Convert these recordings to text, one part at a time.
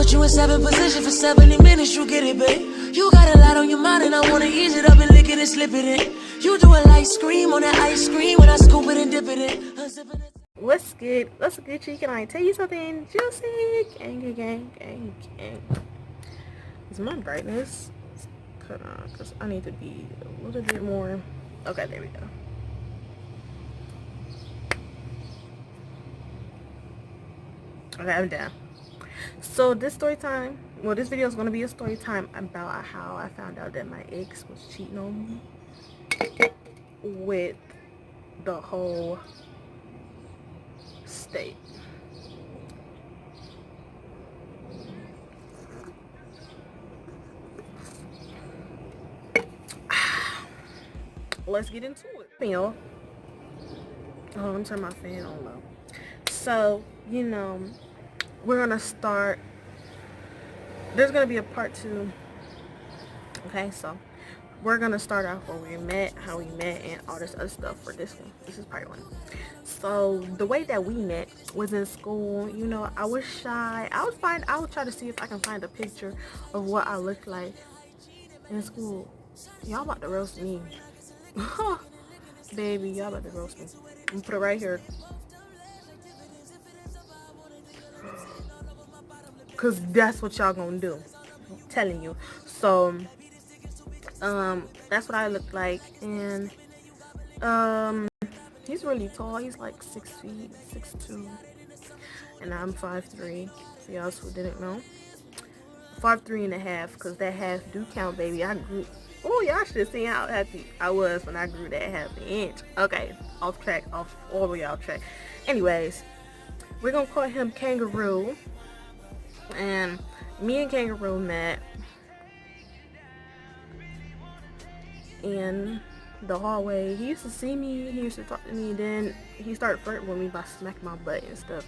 put you in 7 position for 70 minutes, you get it, babe. You got a lot on your mind and I wanna ease it up and lick it and slip it in. You do a light scream on that ice cream when I scoop it and dip it in. What's good? What's a good cheek? Can I tell you something juicy? Gang. Is my brightness cut on? Because I need to be a little bit more. Okay, there we go. Okay, I'm down. So this story time, well, this video is going to be a story time about how I found out that my ex was cheating on me with the whole state. Let's get into it. Oh, let me turn my fan on low. So, you know, we're gonna start. There's gonna be a part 2. Okay, so we're gonna start off where we met, how we met, and all this other stuff for this one. This is part 1. So the way that we met was in school. You know, I was shy. I would try to see if I can find a picture of what I looked like in school. Y'all about to roast me. Baby, y'all about to roast me. I'm gonna put it right here. Cause that's what y'all gonna do. I'm telling you. So that's what I look like. And he's really tall. He's like 6 feet, 6'2", and I'm 5'3". For y'all who didn't know, 5'3.5", because that half do count, baby. I grew. Oh, y'all should have seen how happy I was when I grew that half an inch. Okay, off track, off all the way off track. Anyways, we're gonna call him Kangaroo. And me and Kangaroo met in the hallway. He used to see me, he used to talk to me, then he started flirting with me by smacking my butt and stuff.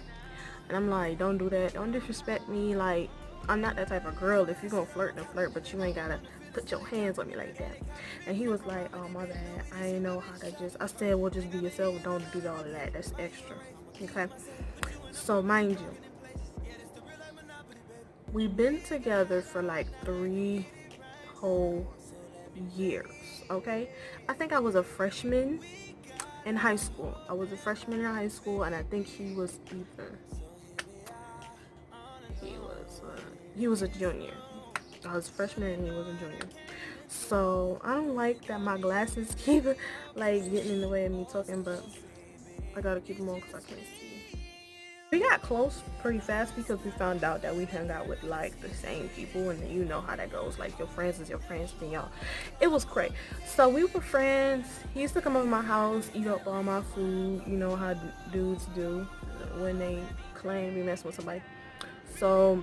And I'm like, don't do that, don't disrespect me. Like, I'm not that type of girl. If you're gonna flirt, then flirt, but you ain't gotta put your hands on me like that. And he was like, oh, my bad, I didn't know how to just. I said, well, just be yourself, don't do all of that, that's extra. Okay, so mind you, we've been together for like 3 whole years. Okay, I think I was a freshman in high school. And I think he was he was a junior. I was a freshman and he was a junior. So I don't like that my glasses keep like getting in the way of me talking, but I gotta keep them on because I can't see. We got close pretty fast because we found out that we hung out with like the same people, and you know how that goes. Like, your friends is your friends, then y'all. It was great. So we were friends. He used to come over to my house, eat up all my food. You know how dudes do when they claim we mess with somebody. So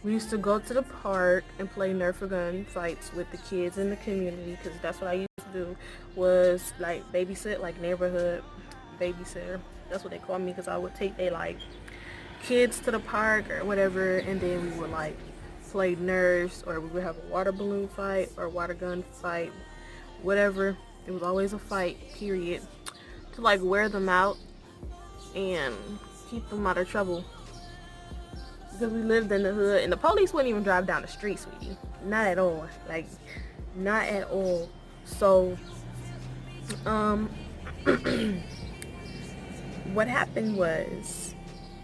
we used to go to the park and play Nerf gun fights with the kids in the community, because that's what I used to do, was like babysit, like neighborhood babysitter. That's what they call me, because I would take they like kids to the park or whatever, and then we would like play Nerfs, or we would have a water balloon fight or water gun fight, whatever. It was always a fight, period, to like wear them out and keep them out of trouble, because we lived in the hood and the police wouldn't even drive down the street, sweetie. Not at all. Like, not at all. So what happened was,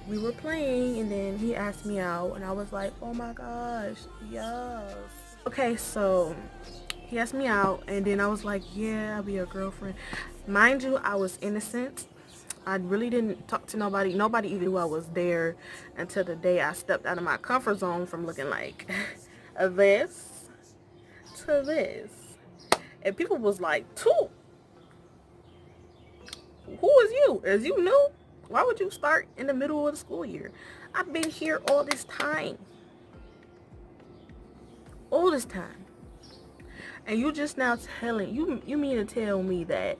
we were playing and then he asked me out and I was like, oh my gosh, yes. Okay, so he asked me out and then I was like, yeah, I'll be your girlfriend. Mind you, I was innocent. I really didn't talk to nobody. Nobody even knew I was there until the day I stepped out of my comfort zone from looking like this to this. And people was like, "Who is you? Is you new? Why would you start in the middle of the school year? I've been here all this time. All this time. And you just now telling, you mean to tell me that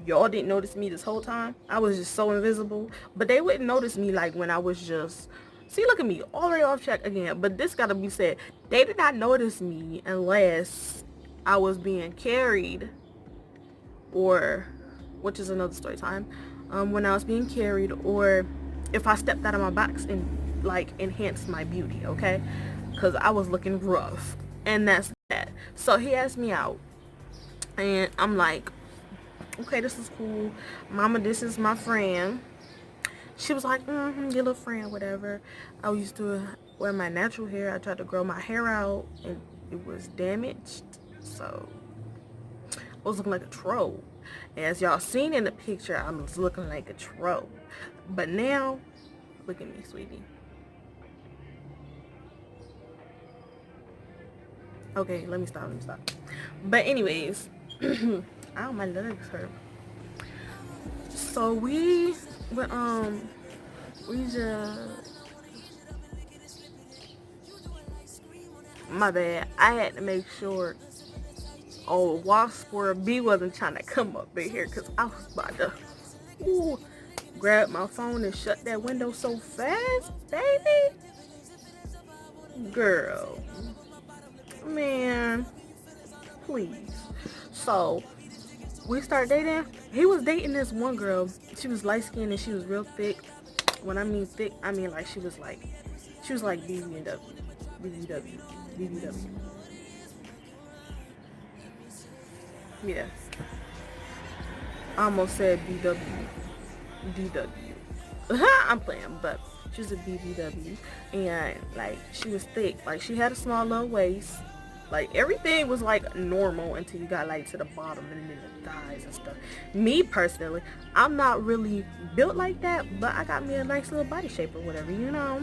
y'all didn't notice me this whole time? I was just so invisible. But they wouldn't notice me like when I was just, see, look at me, all the way off track again. But this gotta be said, they did not notice me unless I was being carried, or, which is another story time, when I was being carried, or if I stepped out of my box and like enhance my beauty, okay? Because I was looking rough, and that's that. So he asked me out, and I'm like, okay, this is cool. Mama, this is my friend. She was like, your little friend, whatever. I used to wear my natural hair. I tried to grow my hair out, and it was damaged. So I was looking like a troll. As y'all seen in the picture, I was looking like a troll. But now, look at me, sweetie. Okay, let me stop. But anyways, ow, my legs hurt. So we just, my bad. I had to make sure old wasp or a bee wasn't trying to come up in here, because I was about to grab my phone and shut that window so fast, baby. Girl, man, please. So we started dating. He was dating this one girl. She was light skinned and she was real thick. When I mean thick, I mean like she was like BBW. Yeah. I almost said BW. DW. I'm playing, but she was a BBW, and like she was thick. Like she had a small little waist. Like everything was like normal until you got like to the bottom and then the thighs and stuff. Me personally, I'm not really built like that, but I got me a nice little body shape or whatever, you know.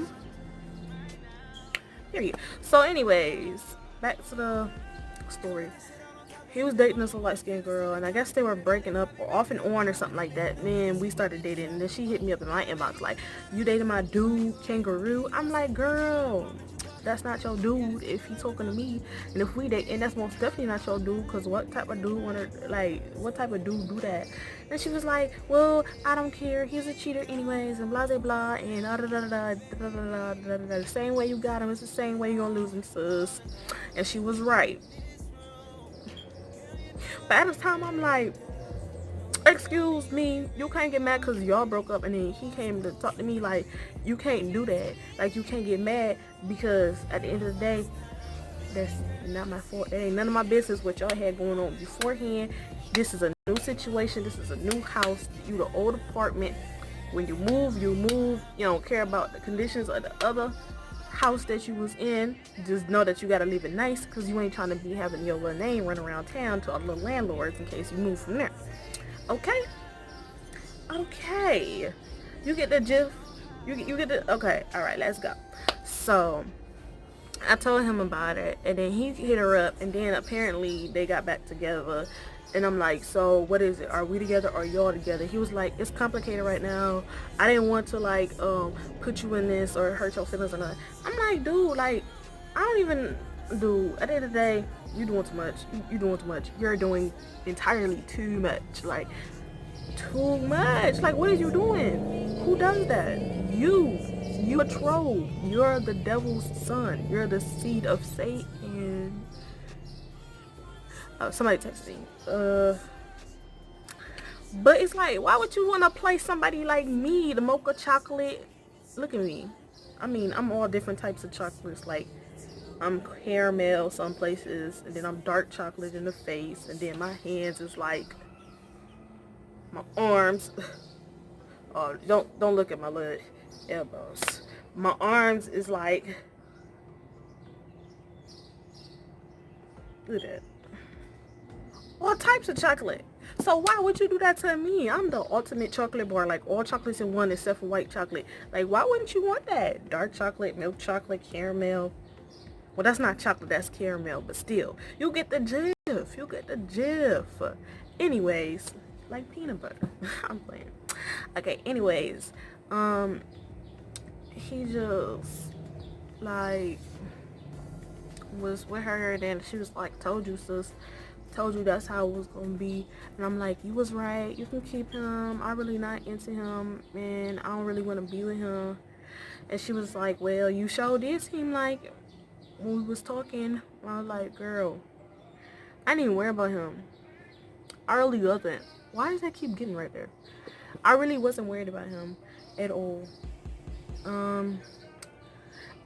Period. So anyways, back to the story. He was dating this light skinned girl, and I guess they were breaking up or off and on or something like that. And then we started dating, and then she hit me up in my inbox like, you dating my dude Kangaroo? I'm like, girl, that's not your dude if he talking to me. And if we date, and that's most definitely not your dude, because what type of dude what type of dude do that? And she was like, well, I don't care, he's a cheater anyways, and blah blah blah, and da da da da da da da da. The same way you got him, it's the same way you gonna lose him, sis. And she was right. But at the time, I'm like, excuse me, you can't get mad because y'all broke up, and then he came to talk to me like, you can't do that. Like, you can't get mad because at the end of the day, that's not my fault. That ain't none of my business what y'all had going on beforehand. This is a new situation. This is a new house. You the old apartment. When you move, you move. You don't care about the conditions of the other house that you was in. Just know that you gotta leave it nice, because you ain't trying to be having your little name run around town to other landlords in case you move from there. Okay, you get the gif. You get the okay. All right, let's go. So I told him about it, and then he hit her up, and then apparently they got back together. And I'm like, so what is it? Are we together or y'all together? He was like, it's complicated right now. I didn't want to like put you in this or hurt your feelings or nothing. I'm like, dude, like I don't even do. At the end of the day, you doing too much. You doing too much. You're doing entirely too much. Like too much. Like what are you doing? Who does that? You a troll. You're the devil's son. You're the seed of Satan. Somebody texted me. But it's like, why would you want to play somebody like me, the mocha chocolate? Look at me. I mean, I'm all different types of chocolates. Like, I'm caramel some places, and then I'm dark chocolate in the face, and then my hands is like my arms. Oh, don't look at my little elbows. My arms is like, look at that. All types of chocolate. So why would you do that to me? I'm the ultimate chocolate bar, like all chocolates in one except for white chocolate. Like why wouldn't you want that? Dark chocolate, milk chocolate, caramel. Well, that's not chocolate, that's caramel, but still, you get the gif. You get the gif. Anyways, like peanut butter. I'm playing. Okay, anyways, he just like was with her, and then she was like, told you, sis. Told you that's how it was gonna be. And I'm like, you was right, you can keep him, I'm really not into him, and I don't really want to be with him. And she was like, well, you sure did seem like when we was talking. I was like, girl, I didn't even worry about him. I really wasn't. Why does that keep getting right there? I really wasn't worried about him at all.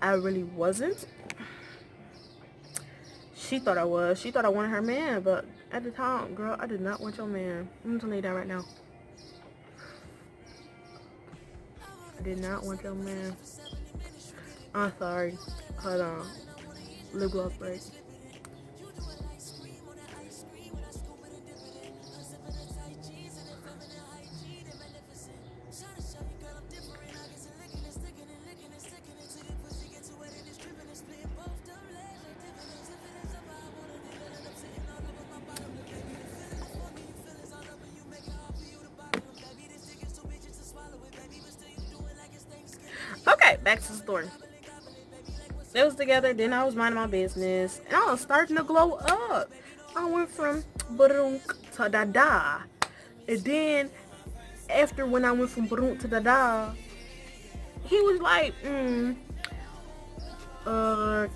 I really wasn't. She thought I was. She thought I wanted her man, but at the time, girl, I did not want your man. I'm telling you that right now. I did not want your man. I'm sorry. Hold on. Lip gloss break. Okay, back to the story. They was together, then I was minding my business, and I was starting to glow up. I went from badunk to dada. And then, after when I went from badunk to dada, he was like, remember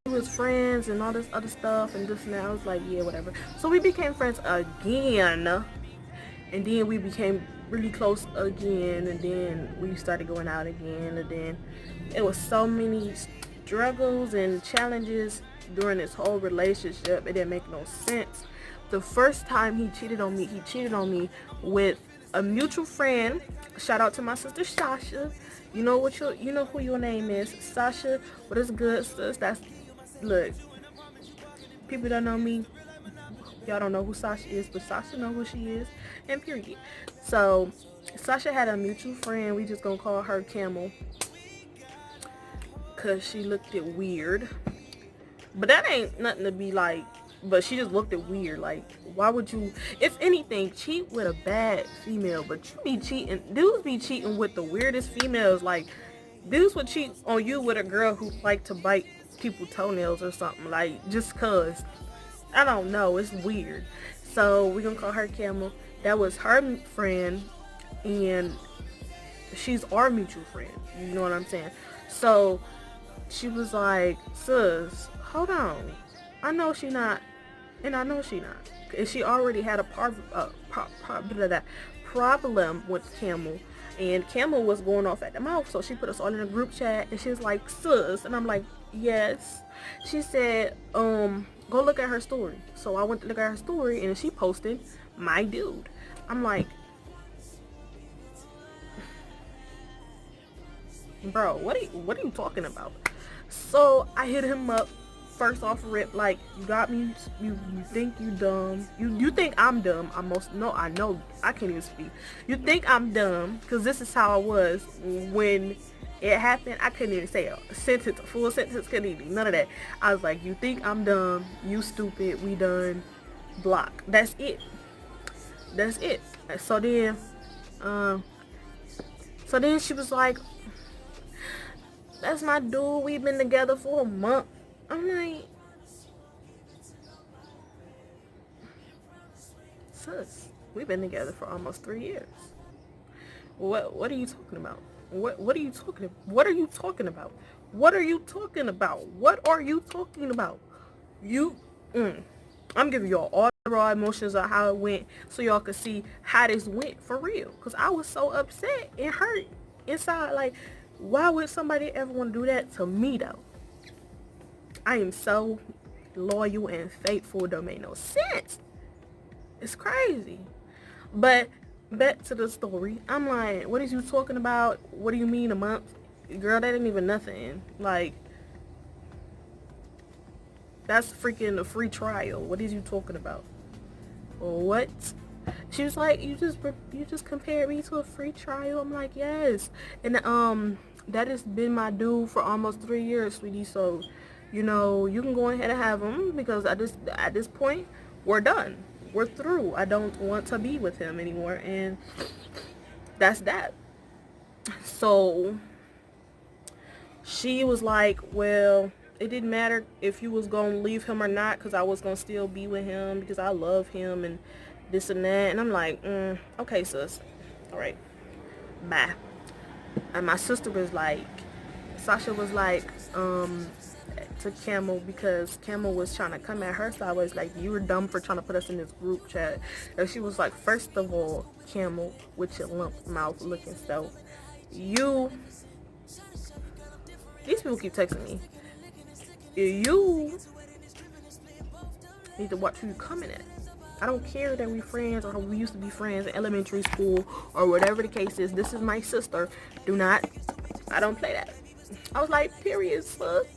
we was friends and all this other stuff and this and that. I was like, yeah, whatever. So we became friends again. And then we became really close again, and then we started going out again, and then it was so many struggles and challenges during this whole relationship. It didn't make no sense. The first time he cheated on me with a mutual friend. Shout out to my sister Sasha. You know who your name is, Sasha. What is good, sis? That's, look, people don't know me. Y'all don't know who Sasha is, but Sasha know who she is, and period. So, Sasha had a mutual friend. We just gonna call her Camel, because she looked it weird. But that ain't nothing to be like, but she just looked it weird. Like, why would you, if anything, cheat with a bad female? But you be cheating, dudes be cheating with the weirdest females. Like, dudes would cheat on you with a girl who like to bite people's toenails or something. Like, just cause. I don't know, it's weird. So we're gonna call her Camel. That was her friend, and she's our mutual friend. You know what I'm saying? So she was like, sis, hold on. I know she not, and I know she not. And she already had a problem with Camel, and Camel was going off at the mouth. So she put us all in a group chat, and she was like, sis, and I'm like, yes. She said, go look at her story. So I went to look at her story, and she posted my dude. I'm like, bro, what are you talking about? So I hit him up first off rip, like, you got me, you think you dumb, you think I'm dumb. I know I can't even speak. You think I'm dumb, because this is how I was when it happened. I couldn't even say a sentence, a full sentence, couldn't even, none of that. I was like, you think I'm dumb, you stupid, we done, block. That's it. So then she was like, that's my dude, we've been together for a month. I'm like, sis, we've been together for almost 3 years. What are you talking about? What are you talking about? What are you talking about? What are you talking about? What are you talking about? I'm giving y'all all the raw emotions of how it went, so y'all could see how this went for real. Cause I was so upset and hurt inside. Like, why would somebody ever want to do that to me though? I am so loyal and faithful. It don't make no sense. It's crazy. But back to the story. I'm like, what is you talking about? What do you mean a month? Girl, that ain't even nothing. Like, that's freaking a free trial. What is you talking about? What? She was like, you just compared me to a free trial. I'm like, yes. And that has been my dude for almost 3 years, sweetie. So, you know, you can go ahead and have him, because at this point, we're done. We're through. I don't want to be with him anymore, and that's that. So she was like, well, it didn't matter if you was gonna leave him or not, because I was gonna still be with him because I love him and this and that. And I'm like, okay, sis, all right, bye. And my sister was like, Sasha was like, to Camel, because Camel was trying to come at her sideways, like, you were dumb for trying to put us in this group chat. And she was like, first of all, Camel, with your lump mouth looking self, you These people keep texting me. You need to watch who you coming at. I don't care that we friends or we used to be friends in elementary school or whatever the case is. This is my sister. I don't play that. I was like, period, sus.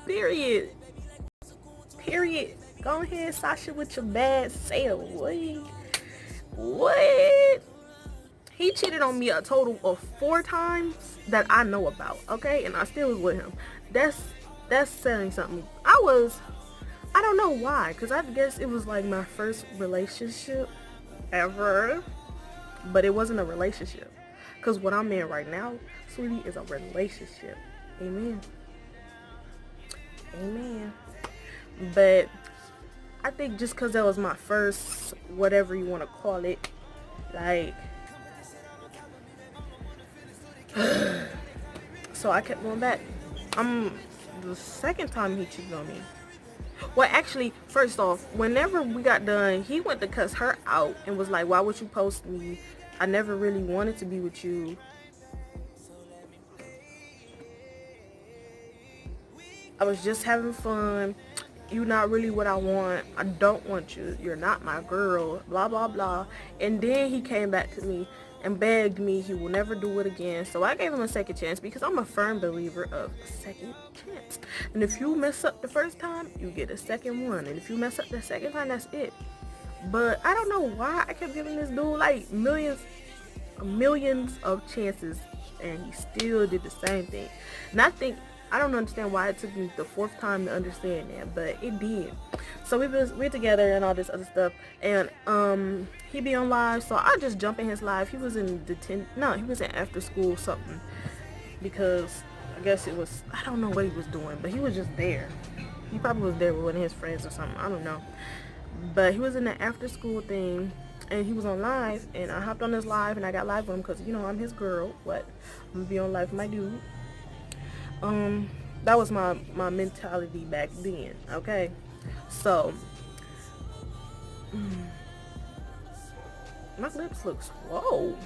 Period. Go ahead, Sasha, with your bad self. What? He cheated on me a total of 4 times that I know about, okay? And I still was with him. That's saying something. I don't know why, because I guess it was like my first relationship ever. But it wasn't a relationship. Because what I'm in right now, sweetie, is a relationship. Amen. But I think just because that was my first, whatever you want to call it, like, so I kept going back. The second time he cheated on me. Well, actually, first off, whenever we got done, he went to cuss her out and was like, why would you post me? I never really wanted to be with you. I was just having fun. You're not really what I want. I don't want you. You're not my girl. Blah, blah, blah. And then he came back to me and begged me he will never do it again. So I gave him a second chance because I'm a firm believer of a second chance. And if you mess up the first time, you get a second one. And if you mess up the second time, that's it. But I don't know why I kept giving this dude like millions of chances and he still did the same thing. And I don't understand why it took me the 4th time to understand that, but it did. So we're together and all this other stuff, and he be on live, so I just jump in his live. He was in he was in after school something, because I guess it was, I don't know what he was doing, but he was just there. He probably was there with one of his friends or something, I don't know. But he was in the after school thing, and he was on live, and I hopped on his live, and I got live with him, because, you know, I'm his girl. What? I'm gonna be on live with my dude. That was my mentality back then, okay? So, my lips look swole.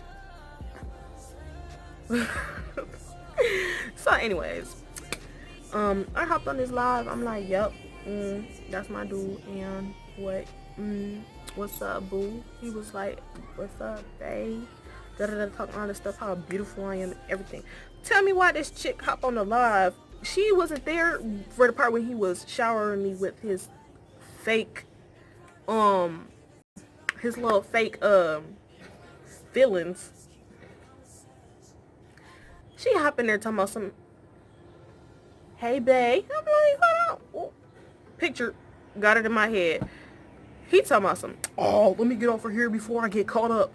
So anyways, I hopped on this live. I'm like, yep, that's my dude. And what's up, boo? He was like, what's up, babe? Talking all this stuff, how beautiful I am and everything. Tell me why this chick hopped on the live. She wasn't there for the part when he was showering me with his fake, his little fake, feelings. She hopped in there talking about some, hey, babe. I'm like, hold on. Ooh. Picture, got it in my head. He talking about some, oh, let me get over here before I get caught up.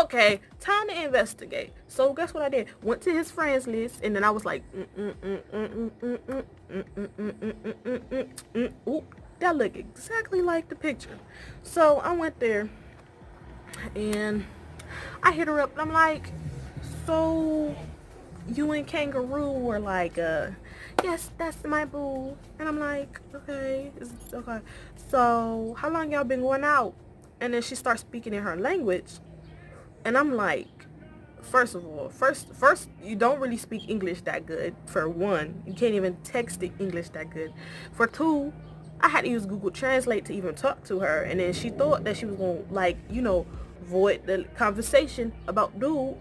Okay, time to investigate. So guess what I did? Went to his friends list, and then I was like, ooh, that look exactly like the picture. So I went there, and I hit her up, and I'm like, so you and Kangaroo were like, yes, that's my boo. And I'm like, okay, okay. So how long y'all been going out? And then she starts speaking in her language. And I'm like, first of all, first, you don't really speak English that good. For one, you can't even text the English that good. For two, I had to use Google Translate to even talk to her. And then she thought that she was going to, like, you know, void the conversation about dude.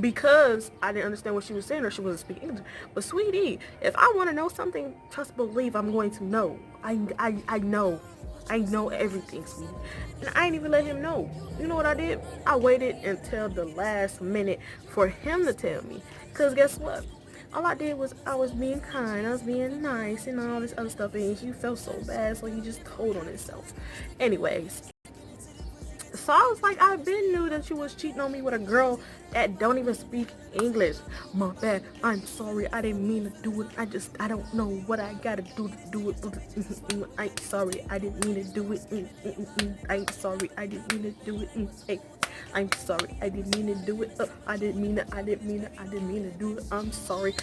Because I didn't understand what she was saying, or she wasn't speaking English. But sweetie, if I want to know something, trust believe I'm going to know. I know everything, sweetie. And I ain't even let him know. You know what I did? I waited until the last minute for him to tell me. Because guess what? All I did was I was being kind. I was being nice and all this other stuff. And he felt so bad, so he just told on himself. Anyways. So I was like, I been knew that you was cheating on me with a girl that don't even speak English. My bad. I'm sorry. I didn't mean to do it. I don't know what I gotta do to do it. I'm sorry. I didn't mean to do it. I'm sorry. I didn't mean to do it. Hey, I'm sorry. I didn't mean to do it. I didn't mean to do it. I'm sorry.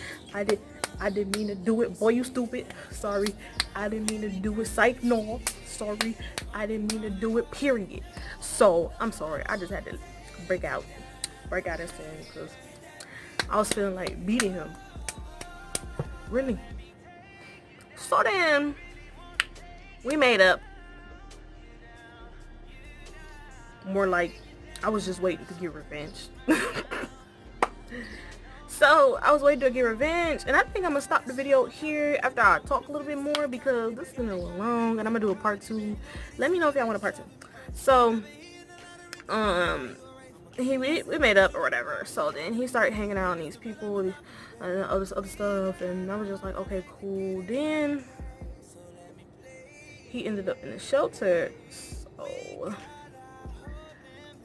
I didn't mean to do it. Boy, you stupid. Sorry. I didn't mean to do it. Psych, no. Sorry. I didn't mean to do it, period. So, I'm sorry. I just had to break out and sing because I was feeling like beating him. Really. So then, we made up. More like, I was just waiting to get revenge. So I was waiting to get revenge, and I think I'm gonna stop the video here after I talk a little bit more because this is gonna be a little long, and I'm gonna do a part 2. Let me know if y'all want a part 2. So we made up or whatever. So then he started hanging out with these people and other stuff, and I was just like, okay, cool. Then he ended up in the shelter. So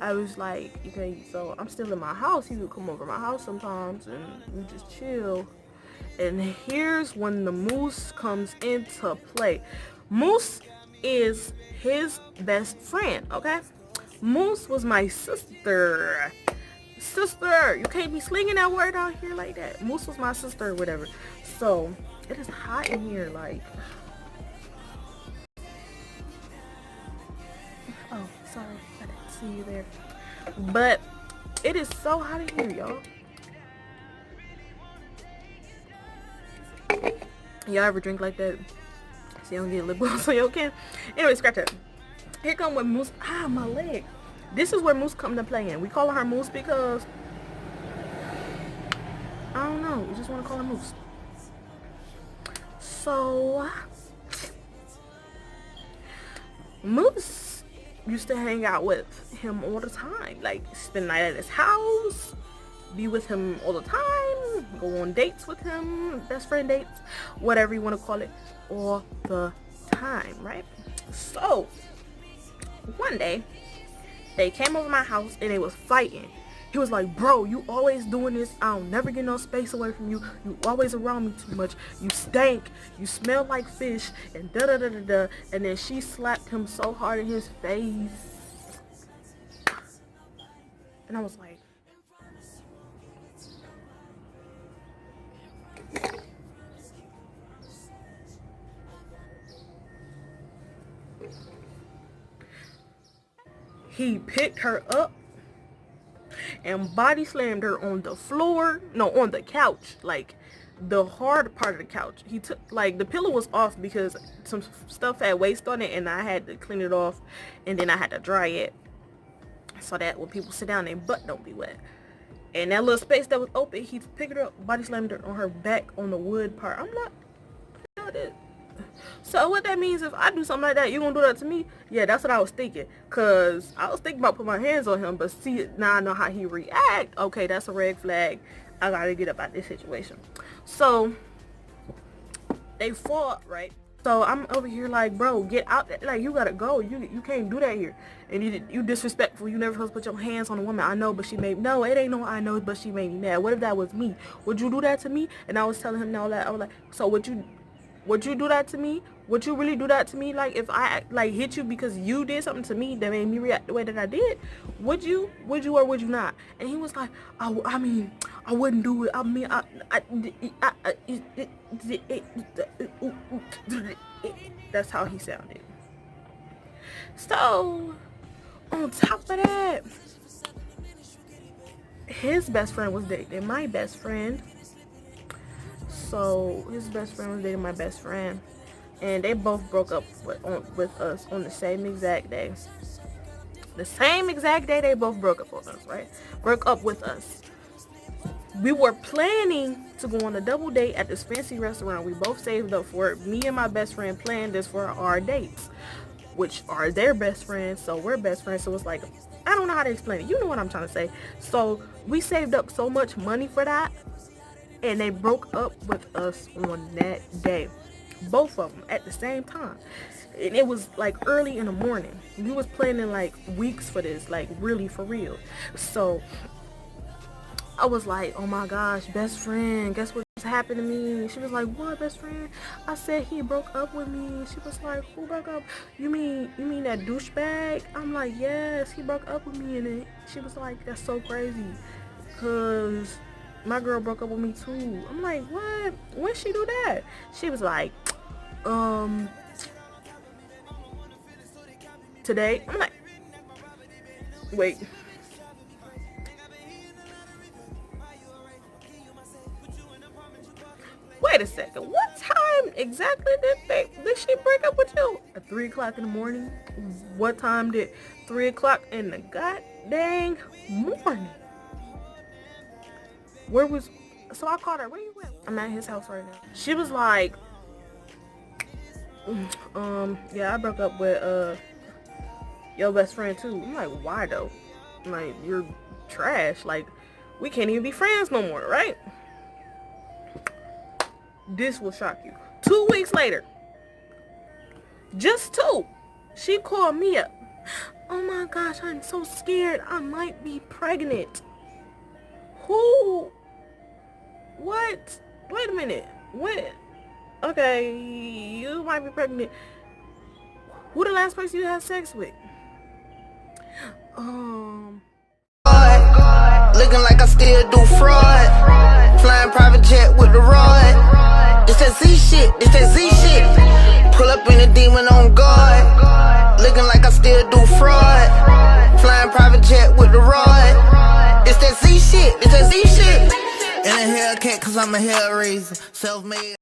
I was like, okay, so I'm still in my house. He would come over my house sometimes and we just chill. And here's when the Moose comes into play. Moose is his best friend, okay? Moose was my sister. Sister, you can't be slinging that word out here like that. Moose was my sister or whatever. So it is hot in here, like. Oh, sorry, I didn't see you there. But it is so hot in here, y'all. Y'all ever drink like that? So you don't get lip gloss on your can? Anyway, scratch that. Here come with Moose. Ah, my leg. This is where Moose come to play in. We call her Moose because I don't know. We just want to call her Moose. So Moose used to hang out with him all the time. Like spend the night at his house, be with him all the time, go on dates with him, best friend dates, whatever you want to call it, all the time, right? So one day they came over my house and they was fighting. He was like, bro, you always doing this. I don't never get no space away from you. You always around me too much. You stink. You smell like fish. And da da da da da. And then she slapped him so hard in his face. And I was like, he picked her up and body slammed her on the floor, no, on the couch, like the hard part of the couch. He took, like, the pillow was off because some stuff had waste on it and I had to clean it off and then I had to dry it so that when people sit down their butt don't be wet. And that little space that was open, he picked her up, body slammed her on her back on the wood part. I'm not, so what that means, if I do something like that, you gonna do that to me? Yeah, that's what I was thinking. Cause I was thinking about putting my hands on him, but see, now I know how he react. Okay, that's a red flag. I gotta get up out this situation. So they fought, right? So I'm over here like, bro, get out. Like, you gotta go. You can't do that here. And you disrespectful. You never supposed to put your hands on a woman. I know, but she made, no, it ain't no I know, but she made me mad. What if that was me? Would you do that to me? And I was telling him all that. I was like, so would you do that to me? Would you really do that to me? Like, if I like hit you because you did something to me that made me react the way that I did, would you or would you not? And he was like, I mean, I wouldn't do it. I mean, that's how he sounded. So on top of that, his best friend was dating my best friend. So his best friend was dating my best friend, and they both broke up with us on the same exact day. The same exact day they both broke up with us, right? Broke up with us. We were planning to go on a double date at this fancy restaurant. We both saved up for it. Me and my best friend planned this for our dates, which are their best friends, so we're best friends. So it's like, I don't know how to explain it. You know what I'm trying to say. So we saved up so much money for that, and they broke up with us on that day. Both of them at the same time. And it was like early in the morning. We was planning like weeks for this, like really for real. So I was like, oh my gosh, best friend, guess what just happened to me? She was like, what, best friend? I said he broke up with me. She was like, who broke up? You mean that douchebag? I'm like, yes, he broke up with me. And then she was like, that's so crazy, cause my girl broke up with me too. I'm like, what? When she do that? She was like, today. I'm like, wait. Wait a second. What time exactly did she break up with you? At 3 o'clock in the morning? What time did 3 o'clock in the god dang morning? So I called her. Where you at? I'm at his house right now. She was like, yeah, I broke up with your best friend too. I'm like, why though? Like, you're trash. Like, we can't even be friends no more, right? This will shock you. 2 weeks later, just 2, she called me up. Oh my gosh, I'm so scared. I might be pregnant. Who? What? Wait a minute. What? Okay, you might be pregnant. Who the last person you had sex with? Looking like I still do fraud. Flying private jet with the rod. It's that Z shit, it's that Z shit. Pull up in a demon on guard. Looking like I still do fraud. Flying private jet with the rod. It's that Z shit, it's that Z shit. And a Hellcat cause I'm a hell raiser. Self-made.